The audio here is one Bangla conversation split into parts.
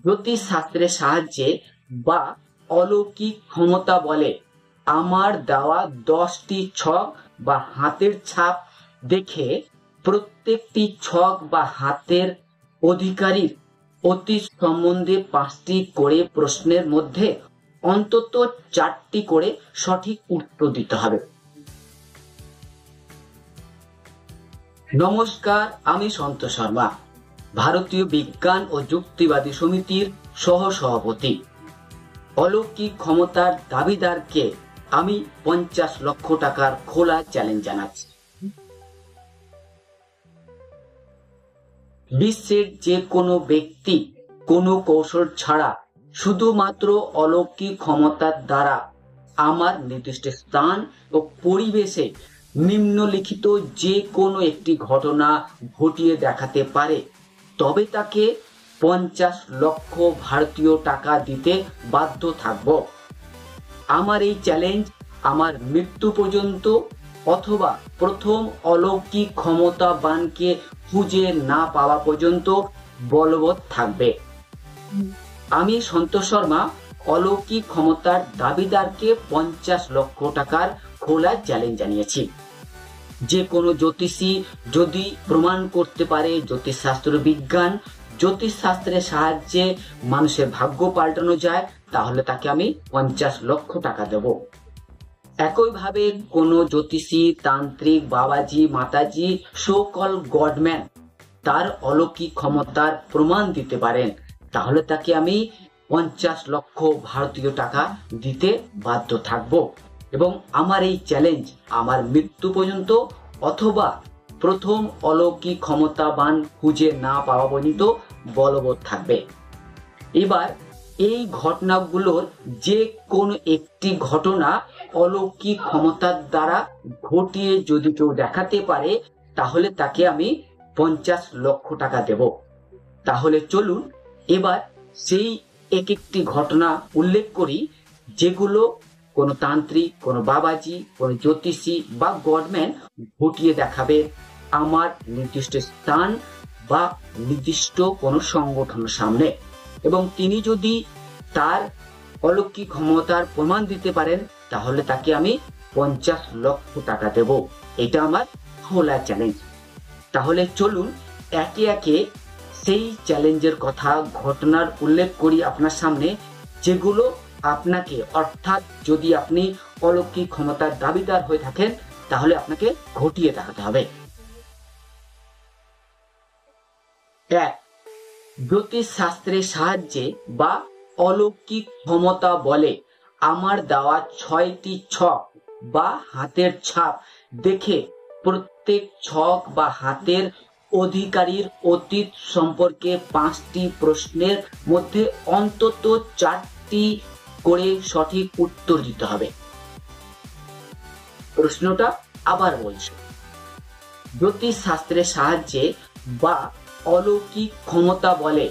জ্যোতিষ শাস্ত্রের সাহায্যে বা অলৌকিক ক্ষমতা বলে আমার দেওয়া 10টি ছক বা হাতের ছাপ দেখে প্রত্যেকটি ছক বা হাতের অধিকারীর অতীত সম্বন্ধে 5টি করে প্রশ্নের মধ্যে অন্তত 4টি করে সঠিক উত্তর দিতে হবে। নমস্কার, আমি সন্তোষ শর্মা, ভারতীয় বিজ্ঞান ও যুক্তিবাদী সমিতির সহ-সভাপতি। অলৌকিক ক্ষমতার দাবিদারকে আমি 50 লক্ষ টাকার খোলা চ্যালেঞ্জ জানাচ্ছি। বিশ্বের যে কোনো ব্যক্তি কোনো কৌশল ছাড়া শুধুমাত্র অলৌকিক ক্ষমতার দ্বারা আমার নির্দিষ্ট স্থান ও পরিবেশে নিম্নলিখিত যে কোনো একটি ঘটনা ঘটিয়ে দেখাতে পারে, তবে তাকে 50 লক্ষ ভারতীয় টাকা দিতে বাধ্য থাকব। আমার এই চ্যালেঞ্জ আমার মৃত্যু পর্যন্ত অথবা প্রথম অলৌকিক ক্ষমতাবানকে খুঁজে না পাওয়া পর্যন্ত বলবৎ থাকবে। আমি সন্তোষ শর্মা অলৌকিক ক্ষমতার দাবিদারকে 50 লক্ষ টাকার খোলা চ্যালেঞ্জ জানিয়েছি। যে কোনো জ্যোতিষী যদি প্রমাণ করতে পারে জ্যোতিষশাস্ত্র বিজ্ঞান জ্যোতিষশাস্ত্রের সাহায্যে মানুষের ভাগ্য পাল্টানো যায়, তাহলে তাকে আমি 50 লক্ষ টাকা দেব। একইভাবে কোনো জ্যোতিষী, তান্ত্রিক, বাবাজি, মাতাজি, সো কল গডম্যান তার অলৌকিক ক্ষমতার প্রমাণ দিতে পারেন, তাহলে তাকে আমি 50 লক্ষ ভারতীয় টাকা দিতে বাধ্য থাকব। এবং আমার এই চ্যালেঞ্জ আমার মৃত্যু পর্যন্ত অথবা প্রথম অলৌকিক ক্ষমতাবান খুঁজে না পাওয়া পর্যন্ত বলবৎ থাকবে। এবার এই ঘটনাগুলোর যে কোনো একটি ঘটনা অলৌকিক ক্ষমতার দ্বারা ঘটিয়ে যদি কেউ দেখাতে পারে, তাহলে তাকে আমি 50 লক্ষ টাকা দেব। তাহলে চলুন এবার সেই এক একটি ঘটনা উল্লেখ করি, যেগুলো কোনো তান্ত্রিক, কোনো বাবাজি, কোনো জ্যোতিষী বা গডম্যান ঘটিয়ে দেখাবে আমার নির্দিষ্ট স্থান বা নির্দিষ্ট কোনো সংগঠনের সামনে। এবং তিনি যদি তার অলৌকিক ক্ষমতার প্রমাণ দিতে পারেন, তাহলে তাকে আমি 50 লক্ষ টাকা দেব। এটা আমার খোলা চ্যালেঞ্জ। তাহলে চলুন একে একে সেই চ্যালেঞ্জের কথা, ঘটনার উল্লেখ করি আপনার সামনে, যেগুলো আপনাকে, অর্থাৎ যদি আপনি অলৌকিক ক্ষমতার দাবিদার হয়ে থাকেন, তাহলে আপনাকে ঘটিয়ে দেখাতে হবে। 1. জ্যোতিষ শাস্ত্রের সাহায্যে বা অলৌকিক ক্ষমতা বলে আমার দেওয়া 6টি ছক বা হাতের ছাপ দেখে প্রত্যেক ছক বা হাতের অধিকারীর অতীত সম্পর্কে 5টি প্রশ্নের মধ্যে অন্তত 4টি করে সঠিক উত্তর দিতে হবে। প্রশ্নটা আবার বলছি, জ্যোতিষ শাস্ত্রের সাহায্যে বা অলৌকিক ক্ষমতা বলে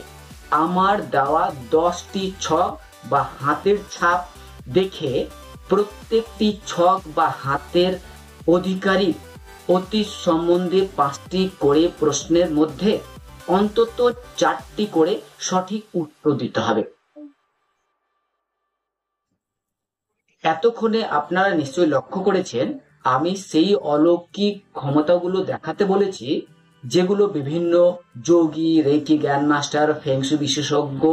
আমার দেওয়া 10টি ছক বা হাতের ছাপ দেখে প্রত্যেকটি ছক বা হাতের অধিকারীর অতীত সম্বন্ধে 5টি করে প্রশ্নের মধ্যে অন্তত 4টি করে সঠিক উত্তর দিতে হবে। এতক্ষণে আপনারা নিশ্চয়ই লক্ষ্য করেছেন আমি সেই অলৌকিক ক্ষমতাগুলো দেখাতে বলেছি যেগুলো বিভিন্ন যোগী, রেকি জ্ঞান মাস্টার, ফেংশু বিশেষজ্ঞ,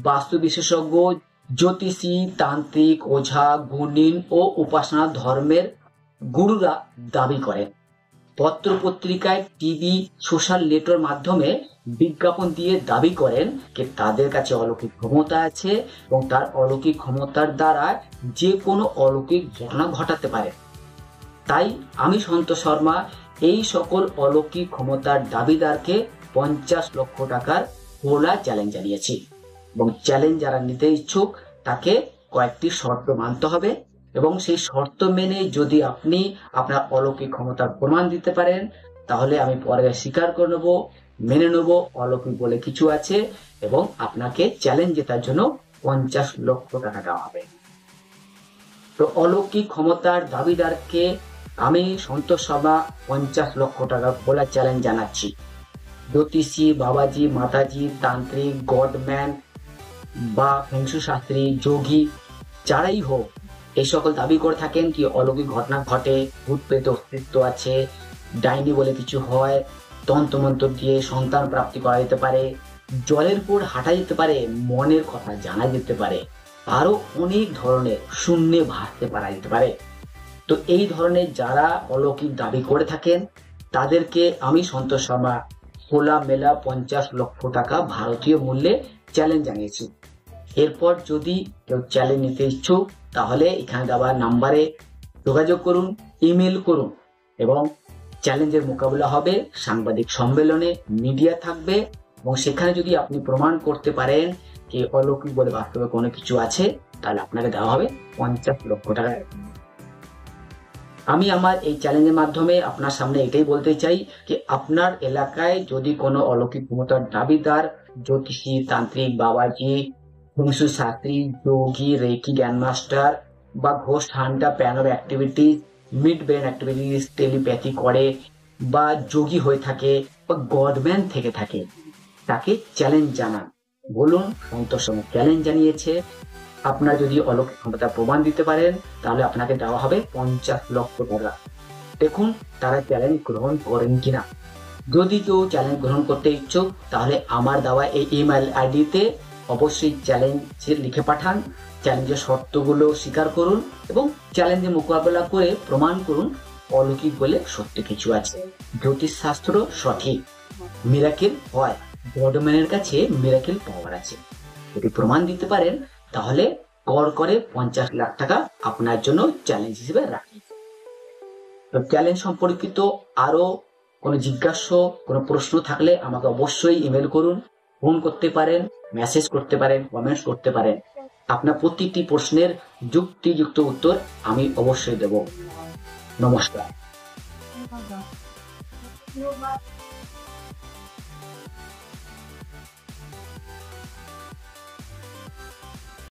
বাস্তু বিশেষজ্ঞ, জ্যোতিষী, তান্ত্রিক, ওঝা, গুণিন ও উপাসনা ধর্মের গুরুরা দাবি করেন। পত্র পত্রিকায়, টিভি, সোশ্যাল নেটওয়ার্কের মাধ্যমে বিজ্ঞাপন দিয়ে দাবি করেন যে তাদের কাছে অলৌকিক ক্ষমতা আছে এবং তার অলৌকিক ক্ষমতার দ্বারা যে কোনো অলৌকিক ঘটনা ঘটাতে পারে। তাই আমি সন্তোষ শর্মা এই সকল অলৌকিক ক্ষমতার দাবিদারকে 50 লক্ষ টাকার খোলা চ্যালেঞ্জ জানিয়েছি। এবং চ্যালেঞ্জ যারা নিতে ইচ্ছুক তাকে কয়েকটি শর্ত মানতে হবে, এবং সেই শর্ত মেনে যদি আপনি আপনার অলৌকিক ক্ষমতার প্রমাণ দিতে পারেন, তাহলে আমি পরে স্বীকার করে নেব, মেনে নেব অলৌকিক বলে কিছু আছে, এবং আপনাকে চ্যালেঞ্জ জেতার জন্য 50 লক্ষ টাকা দেওয়া হবে। তো অলৌকিক ক্ষমতার দাবিদারকে আমি সন্তোষ শর্মা 50 লক্ষ টাকা খোলা চ্যালেঞ্জ জানাচ্ছি। জ্যোতিষী, বাবাজি, মাতাজি, তান্ত্রিক, গডম্যান বা ফেংশু শাস্ত্রী, যোগী, যারাই হোক, এই সকল দাবি করে থাকেন কি অলৌকিক ঘটনা ঘটে, ভূত প্রেত অস্তিত্ব আছে, ডাইনি বলে কিছু হয়, তন্ত্রমন্ত্র দিয়ে সন্তান প্রাপ্তি করা যেতে পারে, জলের উপর হাঁটা যেতে পারে, মনের কথা জানা যেতে পারে, আরো অনেক ধরনের শূন্যে ভাসতে পারা যেতে পারে। তো এই ধরনের যারা অলৌকিক দাবি করে থাকেন তাদেরকে আমি সন্তোষ শর্মা খোলামেলা 50 লক্ষ টাকা ভারতীয় মূল্যে চ্যালেঞ্জ জানিয়েছি। এরপর যদি কেউ চ্যালেঞ্জ নিতে ইচ্ছুক তাহলে এখানে দেওয়া নাম্বারে যোগাযোগ করুন, ইমেল করুন, এবং চ্যালেঞ্জের মোকাবিলা হবে সাংবাদিক সম্মেলনে, মিডিয়া থাকবে, এবং সেখানে যদি আপনি প্রমাণ করতে পারেন যে অলৌকিক বলে বাস্তবে কোনো কিছু আছে, তাহলে আপনাকে দেওয়া হবে 50 লক্ষ টাকা। আমি আমার এই চ্যালেঞ্জের মাধ্যমে আপনার সামনে এটাই বলতে চাই যে আপনার এলাকায় যদি কোনো অলৌকিক ক্ষমতার দাবিদার জ্যোতিষী, তান্ত্রিক, বাবাজি, ফেংশু শাস্ত্রী, যোগী, রেকি গ্র্যান্ডমাস্টার বা ঘোস্ট হান্টার, প্যানর activities, midbrain activities, telepathy করে বা যোগী হয়ে থাকে বা গডম্যান থেকে থাকে, তাকে চ্যালেঞ্জ জানান। বলুন সন্তোষ শর্মা চ্যালেঞ্জ জানিয়েছে, আপনার যদি অলৌকিক ক্ষমতা প্রমাণ দিতে পারেন তাহলে আপনাকে দেওয়া হবে 50 লক্ষ টাকা। দেখুন তারা চ্যালেঞ্জ গ্রহণ করেন কিনা। যদি কেউ চ্যালেঞ্জ গ্রহণ করতে ইচ্ছুক তাহলে আমার দেওয়া এই ইমেল আইডিতে অবশ্যই চ্যালেঞ্জের লিখে পাঠান, চ্যালেঞ্জের শর্তগুলো স্বীকার করুন এবং চ্যালেঞ্জের মোকাবেলা করে প্রমাণ করুন অলৌকিক বলে সত্যি কিছু আছে, জ্যোতিষ শাস্ত্র সঠিক, মিরাকেল হয়, গডম্যানের কাছে মিরাকেল পাওয়ার আছে। যদি প্রমাণ দিতে পারেন তাহলে কর করে 50 লাখ টাকা আপনার জন্য চ্যালেঞ্জ হিসেবে রাখি। তো চ্যালেঞ্জ সম্পর্কিত আরো কোনো জিজ্ঞাস্য, কোনো প্রশ্ন থাকলে আমাকে অবশ্যই ইমেল করুন, ফোন করতে পারেন, মেসেজ করতে পারেন, কমেন্টস করতে পারেন। আপনার প্রতিটি প্রশ্নের যুক্তিযুক্ত উত্তর আমি অবশ্যই দেব। নমস্কার।